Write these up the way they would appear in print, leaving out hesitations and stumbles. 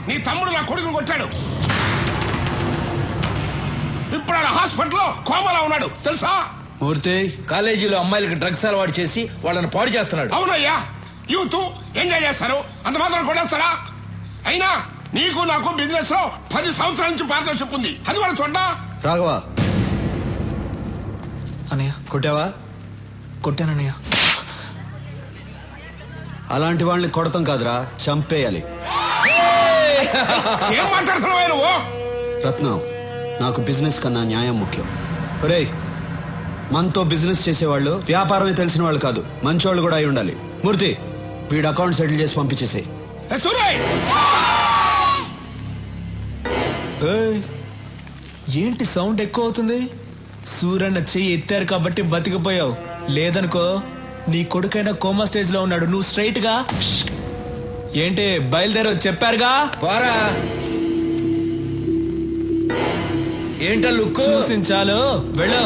నీ తమ్ముడు నా కొడుకుని కొట్టాడు. ఇప్పుడు ఆయన హాస్పిటల్లో కోమలా ఉన్నాడు తెలుసా? మూర్తి కాలేజీలో అమ్మాయిలకి డ్రగ్స్ అలవాటు చేసి వాళ్ళని పాడు చేస్తున్నాడు. అవునయ్యా, యూత్ ఎంజాయ్ చేస్తారు, అంత మాత్రం కొట్టేస్తారా? అయినా నీకు నాకు బిజినెస్ లో 10 సంవత్సరాల నుంచి పార్ట్నర్షిప్ ఉంది, అది కూడా చూడ్డా. రాఘవా అనయ్య కొట్టావా? కొట్టానన్నయ్య. అలాంటి వాళ్ళని కొడతాం కాదురా, చంపేయాలి. ఏం మాట్లాడుతున్నావు నువ్వు? రత్నం, నాకు బిజినెస్ కన్నా న్యాయం ముఖ్యం. ఒరేయ్, మనతో బిజినెస్ చేసేవాళ్ళు వ్యాపారమే తెలిసిన వాళ్ళు కాదు, మంచోళ్ళు కూడా అయి ఉండాలి. మూర్తి, వీడు అకౌంట్ సెటిల్ చేసి పంపించేసేయ్. ఏంటి సౌండ్ ఎక్కువ అవుతుంది? సూరన్న చెయ్యి ఎత్తారు కాబట్టి బతికిపోయావు, లేదనుకో నీ కొడుకైనా కోమా స్టేజ్ లో ఉన్నాడు. నువ్వు స్ట్రైట్ గా ఏంటి బయలుదేరో చెప్పారుగా. పోరా. ఏంటా లుక్? చూసించాలు, వెళ్ళు.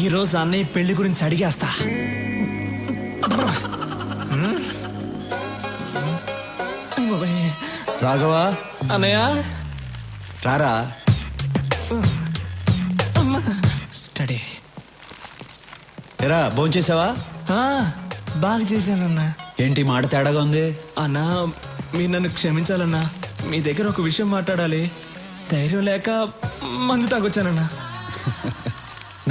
ఈరోజు అన్నయ్య పెళ్లి గురించి అడిగేస్తా. రాఘవా అన్నయ్య రారా. స్టడీ ఎరా భోంచేసావా? బాగా చేశానన్నా. ఏంటి మాట తేడాగా ఉంది? అన్నా మీరు నన్ను క్షమించాలన్నా, మీ దగ్గర ఒక విషయం మాట్లాడాలి. ధైర్యం లేక మందు తాగొచ్చానన్నా.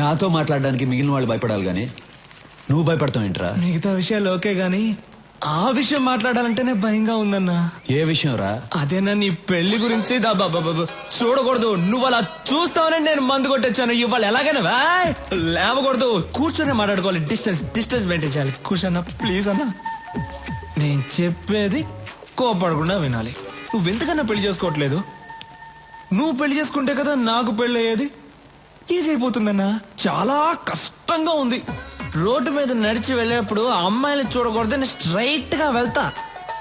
నాతో మాట్లాడడానికి మిగిలిన వాళ్ళు భయపడాలి గాని నువ్వు భయపడతావు ఏంట్రా? మిగతా విషయాలు ఓకే గాని ఆ విషయం మాట్లాడాలంటేనే భయంగా ఉందన్నా. ఏ విషయం రా? అదేనా నీ పెళ్లి గురించి. చూడకూడదు, నువ్వు అలా చూస్తావని నేను మందు కొట్టొచ్చాను. ఇవాళ ఎలాగైనా లేవకూడదు, కూర్చొని మాట్లాడుకోవాలి. డిస్టెన్స్ మెయింటైన్ చేయాలి. కూర్చోన్నా ప్లీజ్ అన్నా. నేను చెప్పేది కోపడకుండా వినాలి. నువ్వెందుకన్నా పెళ్లి చేసుకోవట్లేదు? నువ్వు పెళ్లి చేసుకుంటే కదా నాకు పెళ్లి అయ్యేది. ఈజీ అయిపోతుందన్నా. చాలా కష్టంగా ఉంది. రోడ్డు మీద నడిచి వెళ్ళేప్పుడు అమ్మాయిని చూడకూడదని స్ట్రైట్ గా వెళ్తా,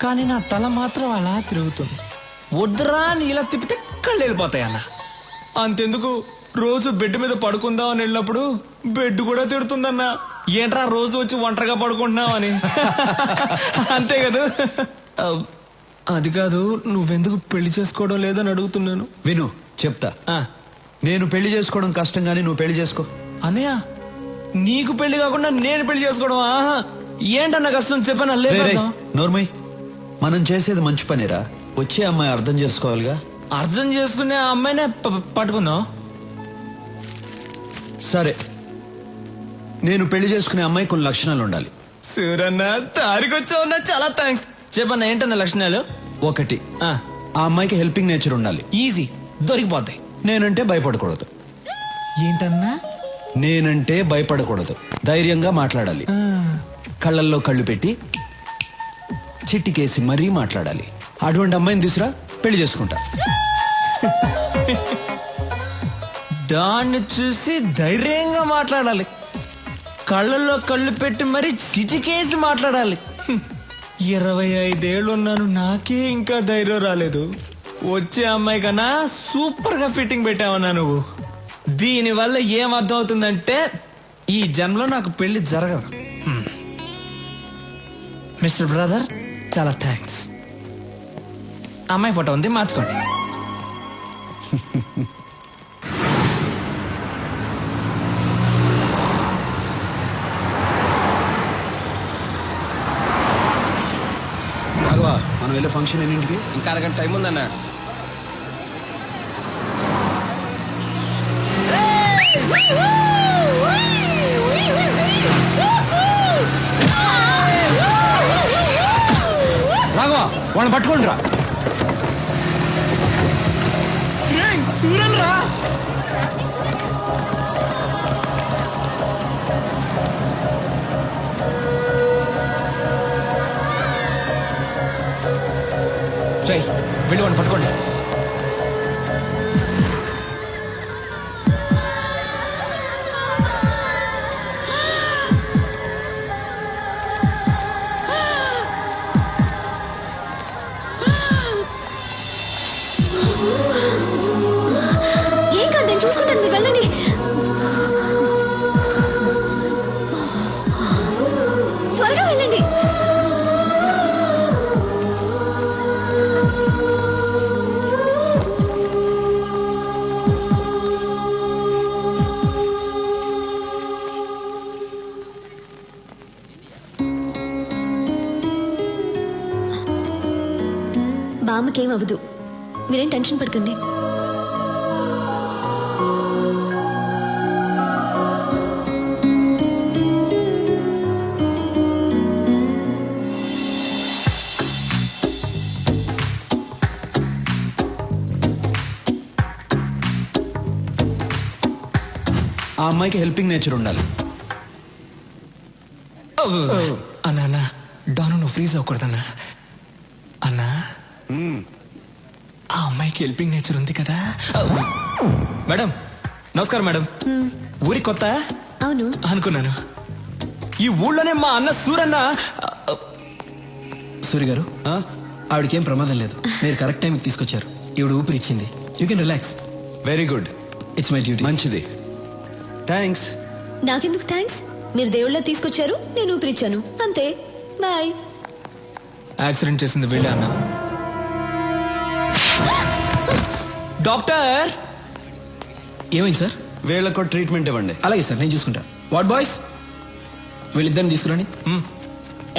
కానీ నా తల మాత్రం అలా తిరుగుతుంది. వద్దురా అని ఇలా తిప్పితే కళ్ళు వెళ్ళిపోతాయి అన్న. అంతెందుకు, రోజు బెడ్ మీద పడుకుందాం అని వెళ్ళినప్పుడు బెడ్ కూడా తిడుతుందన్నా. ఏంట్రా రోజు వచ్చి ఒంటరిగా పడుకుంటున్నావు అని. అంతే కదా. అది కాదు, నువ్వెందుకు పెళ్లి చేసుకోవడం లేదని అడుగుతున్నాను. విను చెప్తా. నేను పెళ్లి చేసుకోవడం కష్టం గానీ నువ్వు పెళ్లి చేసుకో. అన్నయ్య, నీకు పెళ్లి కాకుండా నేను పెళ్లి చేసుకోవడం ఏంటన్న కష్టం చెప్పనా? నోర్మయ్, మనం చేసేది మంచి పనిరా. వచ్చే అమ్మాయి అర్థం చేసుకోవాలిగా. అర్థం చేసుకునే ఆ అమ్మాయినే పట్టుకుందాం. సరే, నేను పెళ్లి చేసుకునే అమ్మాయి కొన్ని లక్షణాలు ఉండాలి. సూరన్న తారికొచ్చావున్నా, చాలా థ్యాంక్స్. చెప్పన్న ఏంటన్న లక్షణాలు? 1, ఆ అమ్మాయికి హెల్పింగ్ నేచర్ ఉండాలి. ఈజీ, దొరికిపోతాయి. నేనంటే భయపడకూడదు. ఏంటన్నా? నేనంటే భయపడకూడదు, ధైర్యంగా మాట్లాడాలి. కళ్ళల్లో కళ్ళు పెట్టి చిట్టికేసి మరీ మాట్లాడాలి. అటువంటి అమ్మాయిని తీసురా, పెళ్లి చేసుకుంటా. దాన్ని చూసి ధైర్యంగా మాట్లాడాలి, కళ్ళల్లో కళ్ళు పెట్టి మరీ చిటికేసి మాట్లాడాలి. 25 ఏళ్ళు ఉన్నాను, నాకే ఇంకా ధైర్యం రాలేదు. వచ్చే అమ్మాయి కన్నా సూపర్ గా ఫిట్టింగ్ పెట్టావన్నా నువ్వు. దీనివల్ల ఏం అర్థం అవుతుందంటే ఈ జన్మలో నాకు పెళ్లి జరగదు. మిస్టర్ బ్రదర్, చాలా థ్యాంక్స్. అమ్మాయి ఫోటో ఉంది, మార్చుకోండి. రాఘవా, మనం వెళ్ళే ఫంక్షన్ ఎన్నింటికి? ఇంకా అరగంట టైం ఉందన్న. రాఘవా, వాళ్ళని పట్టుకోండి రా. సూరన్ రా. వెళ్ళి వాడిని పట్టుకోండి. ఏం కాదు, నేను చూసుకుంటాను, మీరు వెళ్ళండి. త్వరగా వెళ్ళండి. బామ్మకేం అవ్వదు, మీరేం టెన్షన్ పడకండి. ఆ అమ్మాయికి హెల్పింగ్ నేచర్ ఉండాలి. అన్నా అన్నా డాను నువ్వు ఫ్రీజ్ అవ్వకూడదన్నా. అన్నా ఆ అమ్మాయికి హెల్పింగ్ నేచర్ ఉంది కదా. మేడం నమస్కారం మేడం. ఊరి కొత్త అవును, అనుకున్నాను. ఈ ఊళ్ళోనే మా అన్న సూరన్న. సూరి గారు, ఆ? ఆవిడకేం ప్రమాదం లేదు. మీరు కరెక్ట్ టైంకి తీసుకొచ్చారు. ఈవిడ ఊపిరి ఇచ్చింది. You can relax. Very good, it's my duty. మంచిది, థ్యాంక్స్. నాకెందుకు థ్యాంక్స్? మీరు దేవుళ్ళ తీసుకొచ్చారు, నేను ఊపిరిచ్చాను, అంతే. బాయ్. యాక్సిడెంట్ చేసింది వీళ్ళే అన్న. డాక్టర్ ఏమైంది సార్? వీళ్ళకు ట్రీట్మెంట్ ఇవ్వండి. అలాగే సార్, నేను చూసుకుంటా. వాట్ బాయ్స్, వీళ్ళిద్దరిని తీసుకురండి.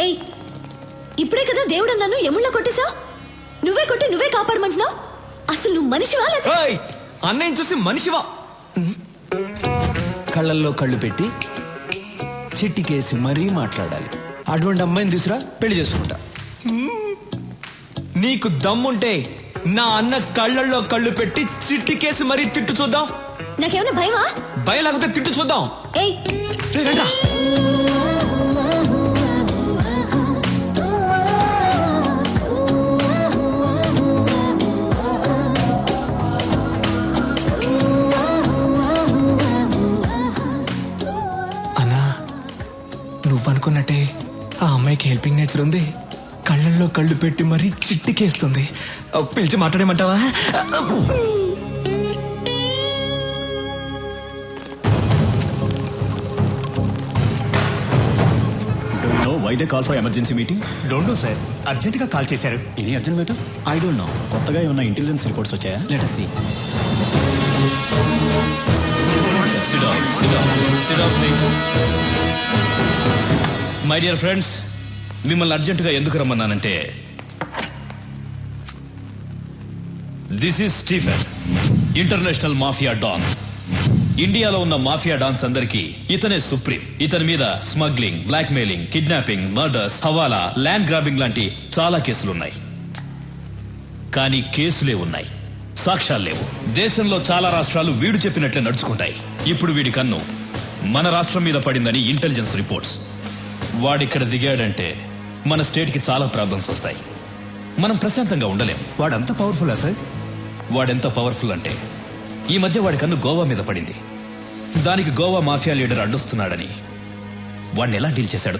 ఏయ్, ఇప్పుడే కదా దేవుడు అన్నాను, ఎముళ్ళ కొట్టేసా? నువ్వే కొట్టి నువ్వే కాపాడమంటున్నావు. అసలు నువ్వు మనిషివా లేదా? ఏయ్, అన్నయ్యని చూసి మనిషివా? కళ్ళల్లో కళ్ళు పెట్టి చిట్టికేసి మరీ మాట్లాడాలి. అటువంటి అమ్మాయిని తీసురా, పెళ్లి చేసుకుంటా. నీకు దమ్ముంటే నా అన్న కళ్ళల్లో కళ్ళు పెట్టి చిట్టికేసి మరీ తిట్టు చూద్దాం. నాకేమైనా భయమా? భయం లేకపోతే తిట్టు చూద్దాం. ఏయ్, రే, రండ్రా. అన్నా నువ్వనుకున్నట్టే ఆ అమ్మాయికి హెల్పింగ్ నేచర్ ఉంది. కళ్ళల్లో కళ్ళు పెట్టి మరీ చిట్టికేస్తుంది. పిలిచి మాట్లాడేమంటావా? Do you know why they call for emergency meeting? Don't know sir, urgent గా కాల్ చేశారు. Any urgent matter? I don't know. కొత్తగా ఏమన్నా ఇంటెలిజెన్స్ రిపోర్ట్స్ వచ్చాయా? Let us see. My dear friends, మిమ్మల్ని అర్జెంటుగా ఎందుకు రమ్మన్నానంటే, this is Stephen, international mafia don. ఇండియాలో ఉన్న మాఫియా డాన్స్ అందరికీ ఇతనే సుప్రీం. ఇతని మీద smuggling, blackmailing, kidnapping, murders, hawala, land grabbing లాంటి చాలా కేసులున్నాయి. కానీ కేసులే ఉన్నాయి, సాక్ష్యాలు లేవు. దేశంలో చాలా రాష్ట్రాలు వీడు చెప్పినట్లే నడుచుకుంటాయి. ఇప్పుడు వీడి కన్ను మన రాష్ట్రం మీద పడిందని ఇంటెలిజెన్స్ రిపోర్ట్స్. వాడిక్కడ దిగాడంటే మన స్టేట్ కి చాలా ప్రాబ్లమ్స్ వస్తాయి. మనం ప్రశాంతంగా ఉండలేం. వాడంత పవర్ఫుల్లా సార్? వాడెంత పవర్ఫుల్ అంటే, ఈ మధ్య వాడి కన్ను గోవా మీద పడింది. దానికి గోవా మాఫియా లీడర్ అడ్డొస్తున్నాడని వాడిని ఎలా డీల్ చేశాడో